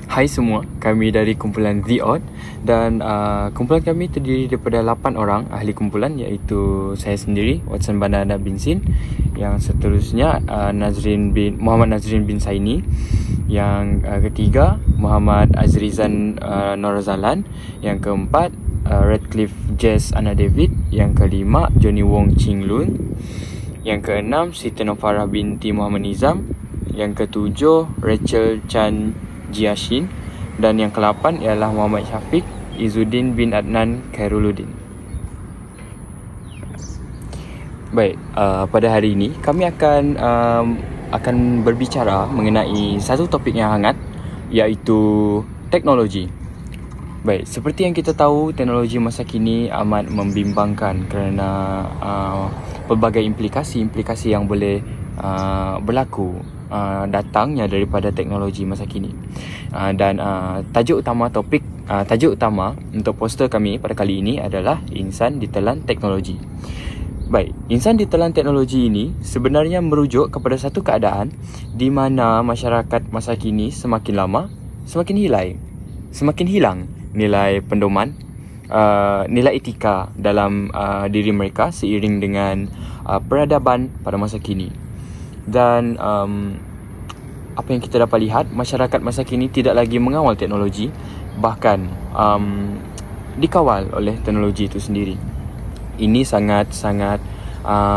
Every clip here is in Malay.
Hai semua, kami dari kumpulan The Odd dan kumpulan kami terdiri daripada 8 orang ahli kumpulan, iaitu saya sendiri, Watson Banana bin Sin. Yang seterusnya Muhammad Nazrin bin Saini. Yang ketiga Muhammad Azrizan Norazalan. Yang keempat Redcliffe Jess Anna David. Yang kelima Johnny Wong Ching Lun. Yang keenam Siti Nofarah binti Muhammad Nizam. Yang ketujuh Rachel Chan Jiashin. Dan yang ke-8 ialah Muhammad Syafiq Izzuddin bin Adnan Khairuluddin. Baik, pada hari ini kami akan berbicara mengenai satu topik yang hangat, iaitu teknologi. Baik, seperti yang kita tahu, teknologi masa kini amat membimbangkan kerana pelbagai implikasi yang boleh berlaku datangnya daripada teknologi masa kini. Dan tajuk utama untuk poster kami pada kali ini adalah insan ditelan teknologi. Baik, insan ditelan teknologi ini sebenarnya merujuk kepada satu keadaan di mana masyarakat masa kini semakin lama semakin hilang nilai pedoman, nilai etika dalam diri mereka seiring dengan peradaban pada masa kini. Dan apa yang kita dapat lihat, masyarakat masa kini tidak lagi mengawal teknologi, bahkan dikawal oleh teknologi itu sendiri. Ini sangat-sangat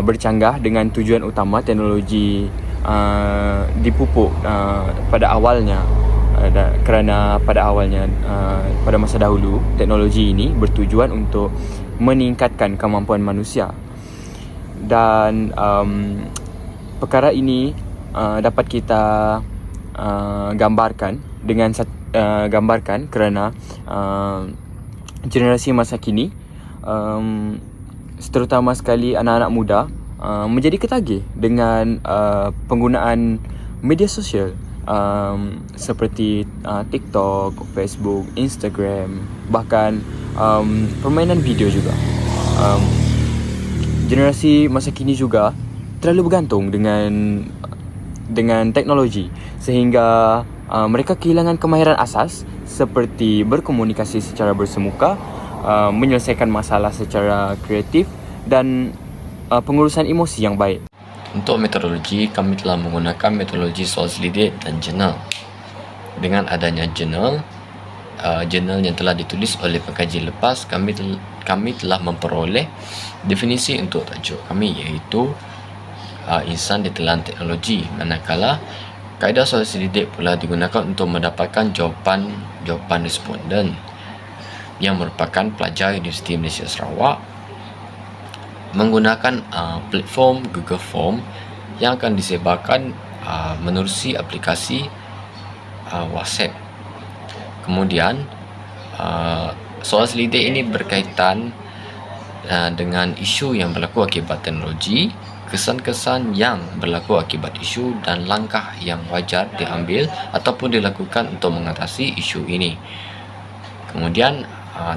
bercanggah dengan tujuan utama teknologi dipupuk pada awalnya. Kerana pada awalnya, pada masa dahulu, teknologi ini bertujuan untuk meningkatkan kemampuan manusia. Dan perkara ini dapat kita gambarkan kerana generasi masa kini, terutama sekali anak-anak muda, menjadi ketagih dengan penggunaan media sosial seperti TikTok, Facebook, Instagram, bahkan permainan video juga. Generasi masa kini juga terlalu bergantung dengan teknologi, sehingga mereka kehilangan kemahiran asas seperti berkomunikasi secara bersemuka, menyelesaikan masalah secara kreatif, dan pengurusan emosi yang baik. Untuk metodologi, kami telah menggunakan metodologi soal selidik dan jurnal. Dengan adanya jurnal yang telah ditulis oleh pengkaji lepas, kami telah memperoleh definisi untuk tajuk kami, iaitu insan ditelan teknologi, manakala kaedah soal selidik pula digunakan untuk mendapatkan jawapan responden yang merupakan pelajar Universiti Malaysia Sarawak menggunakan platform Google Form yang akan disebarkan menerusi aplikasi WhatsApp. Kemudian soal selidik ini berkaitan dengan isu yang berlaku akibat teknologi, kesan-kesan yang berlaku akibat isu, dan langkah yang wajar diambil ataupun dilakukan untuk mengatasi isu ini. Kemudian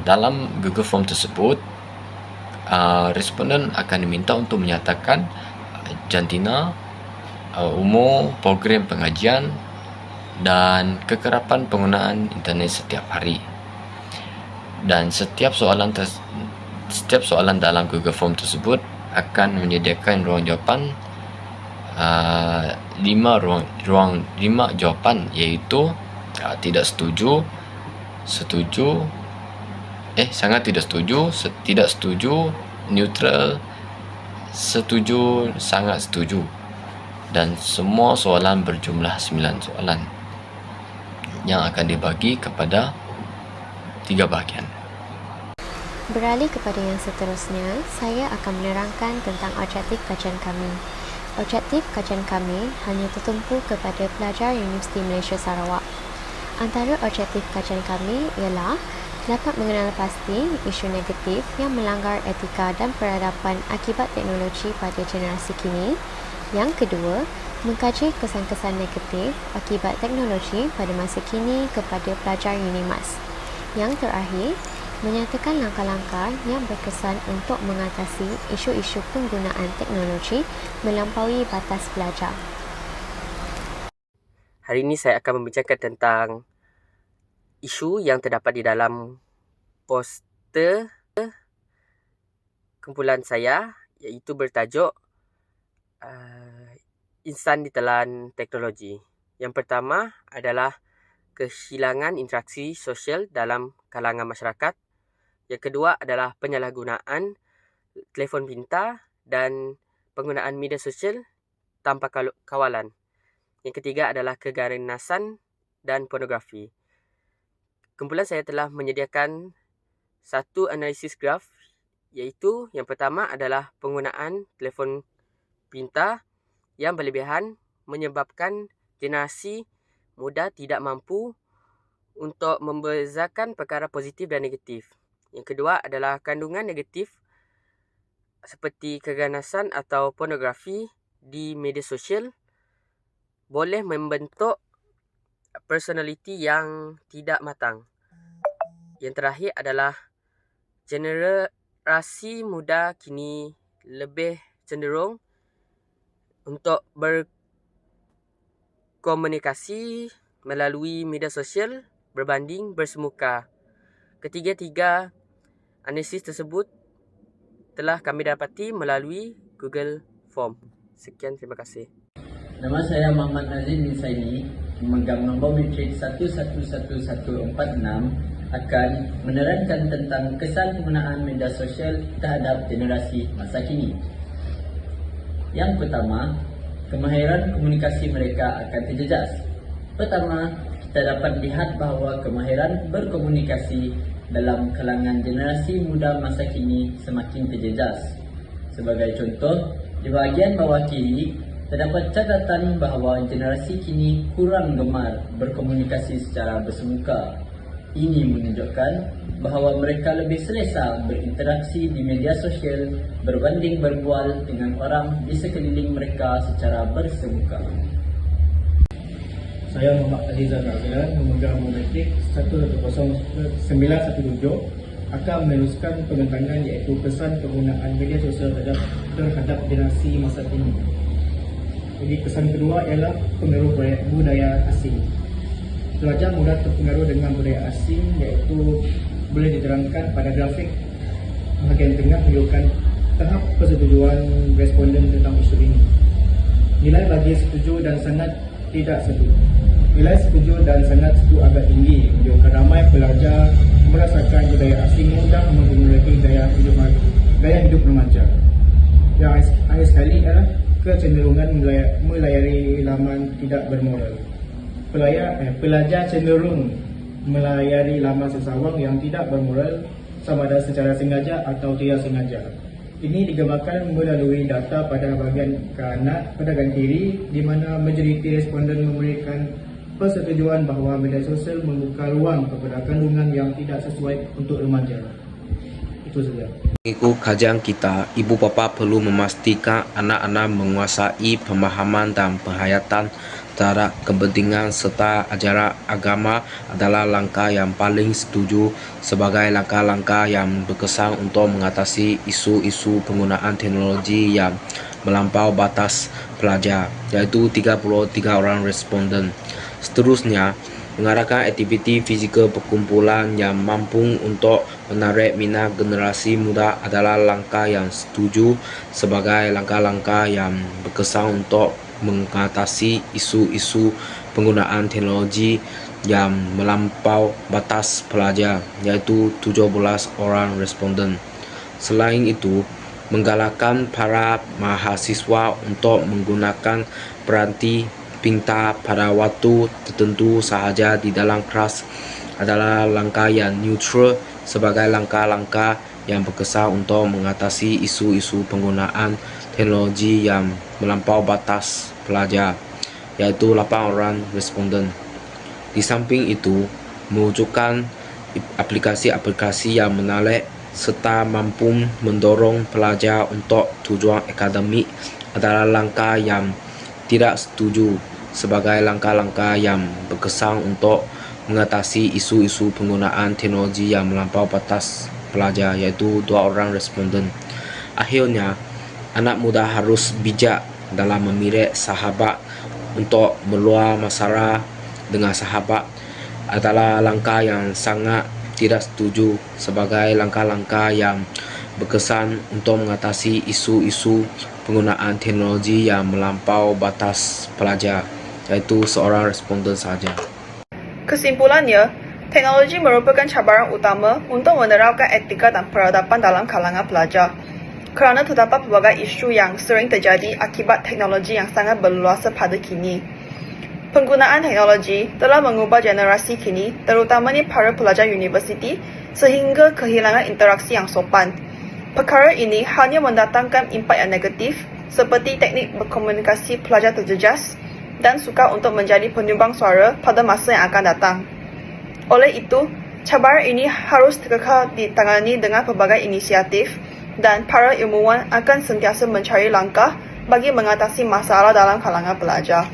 dalam Google Form tersebut, responden akan diminta untuk menyatakan jantina, umur, program pengajian, dan kekerapan penggunaan internet setiap hari. Dan setiap soalan dalam Google Form tersebut akan menyediakan ruang jawapan, 5 jawapan, iaitu tidak setuju, setuju, sangat tidak setuju, neutral, setuju, sangat setuju. Dan semua soalan berjumlah 9 soalan yang akan dibagi kepada 3 bahagian. Beralih kepada yang seterusnya, saya akan menerangkan tentang objektif kajian kami. Objektif kajian kami hanya tertumpu kepada pelajar Universiti Malaysia Sarawak. Antara objektif kajian kami ialah dapat mengenal pasti isu negatif yang melanggar etika dan peradaban akibat teknologi pada generasi kini. Yang kedua, mengkaji kesan-kesan negatif akibat teknologi pada masa kini kepada pelajar UNIMAS. Yang terakhir, menyatakan langkah-langkah yang berkesan untuk mengatasi isu-isu penggunaan teknologi melampaui batas belajar. Hari ini saya akan membincangkan tentang isu yang terdapat di dalam poster kumpulan saya, iaitu bertajuk Insan Ditelan Teknologi. Yang pertama adalah kehilangan interaksi sosial dalam kalangan masyarakat. Yang kedua adalah penyalahgunaan telefon pintar dan penggunaan media sosial tanpa kawalan. Yang ketiga adalah keganasan dan pornografi. Kumpulan saya telah menyediakan satu analisis graf, iaitu yang pertama adalah penggunaan telefon pintar yang berlebihan menyebabkan generasi muda tidak mampu untuk membezakan perkara positif dan negatif. Yang kedua adalah kandungan negatif seperti keganasan atau pornografi di media sosial boleh membentuk personaliti yang tidak matang. Yang terakhir adalah generasi muda kini lebih cenderung untuk berkomunikasi melalui media sosial berbanding bersemuka. Ketiga-tiga analisis tersebut telah kami dapati melalui Google Form. Sekian, terima kasih. Nama saya Muhammad Nazim bin Saini, memegang nombor metrik 11146, akan menerangkan tentang kesan penggunaan media sosial terhadap generasi masa kini. Yang pertama, kemahiran komunikasi mereka akan terjejas. Pertama, kita dapat lihat bahawa kemahiran berkomunikasi dalam kalangan generasi muda masa kini semakin terjejas. Sebagai contoh, di bahagian bawah kiri, terdapat catatan bahawa generasi kini kurang gemar berkomunikasi secara bersemuka. Ini menunjukkan bahawa mereka lebih selesa berinteraksi di media sosial berbanding berbual dengan orang di sekeliling mereka secara bersemuka. Saya Muhammad Azizan Azlan, memegang metrik 10917, akan meneruskan pengentangan iaitu kesan penggunaan media sosial terhadap generasi masa kini. Jadi kesan kedua ialah pengaruh budaya asing. Pelajar mudah terpengaruh dengan budaya asing, iaitu boleh diterangkan pada grafik bahagian tengah menunjukkan tahap persetujuan responden tentang isu ini. Nilai bagi setuju dan sangat tidak setuju. Nilai setuju dan sangat setuju agak tinggi, menunjukkan ramai pelajar merasakan budaya asing mudah mempengaruhi gaya hidup remaja. Yang akhir sekali adalah kecenderungan melayari laman tidak bermoral. Pelajar cenderung melayari laman sesawang yang tidak bermoral, sama ada secara sengaja atau tidak sengaja. Ini digambarkan melalui data pada bahagian kanan kiri, di mana majoriti responden memberikan persetujuan bahawa media sosial membuka ruang kepada kandungan yang tidak sesuai untuk remaja. Itu saja. Mengikut kajian kita, ibu bapa perlu memastikan anak-anak menguasai pemahaman dan penghayatan terhadap kepentingan serta ajaran agama adalah langkah yang paling setuju sebagai langkah-langkah yang berkesan untuk mengatasi isu-isu penggunaan teknologi yang melampau batas pelajar, iaitu 33 orang responden. Seterusnya, mengarahkan aktiviti fizikal perkumpulan yang mampu untuk menarik minat generasi muda adalah langkah yang setuju sebagai langkah-langkah yang berkesan untuk mengatasi isu-isu penggunaan teknologi yang melampau batas pelajar, iaitu 17 orang responden. Selain itu, menggalakkan para mahasiswa untuk menggunakan peranti pintar pada waktu tertentu sahaja di dalam kelas adalah langkah yang neutral sebagai langkah-langkah yang berkesan untuk mengatasi isu-isu penggunaan teknologi yang melampau batas pelajar, iaitu 8 orang responden. Di samping itu, mewujudkan aplikasi-aplikasi yang menarik serta mampu mendorong pelajar untuk tujuan akademik adalah langkah yang tidak setuju sebagai langkah-langkah yang berkesan untuk mengatasi isu-isu penggunaan teknologi yang melampau batas pelajar, iaitu 2 orang responden. Akhirnya, anak muda harus bijak dalam memilih sahabat untuk meluah masalah dengan sahabat adalah langkah yang sangat tidak setuju sebagai langkah-langkah yang berkesan untuk mengatasi isu-isu penggunaan teknologi yang melampau batas pelajar, yaitu seorang responden saja. Kesimpulannya, teknologi merupakan cabaran utama untuk menerapkan etika dan peradaban dalam kalangan pelajar. Kerana terdapat pelbagai isu yang sering terjadi akibat teknologi yang sangat berluasa pada kini. Penggunaan teknologi telah mengubah generasi kini, terutamanya para pelajar universiti, sehingga kehilangan interaksi yang sopan. Perkara ini hanya mendatangkan impak yang negatif, seperti teknik berkomunikasi pelajar terjejas dan sukar untuk menjadi penyumbang suara pada masa yang akan datang. Oleh itu, cabaran ini harus kekal ditangani dengan pelbagai inisiatif dan para ilmuwan akan sentiasa mencari langkah bagi mengatasi masalah dalam kalangan pelajar.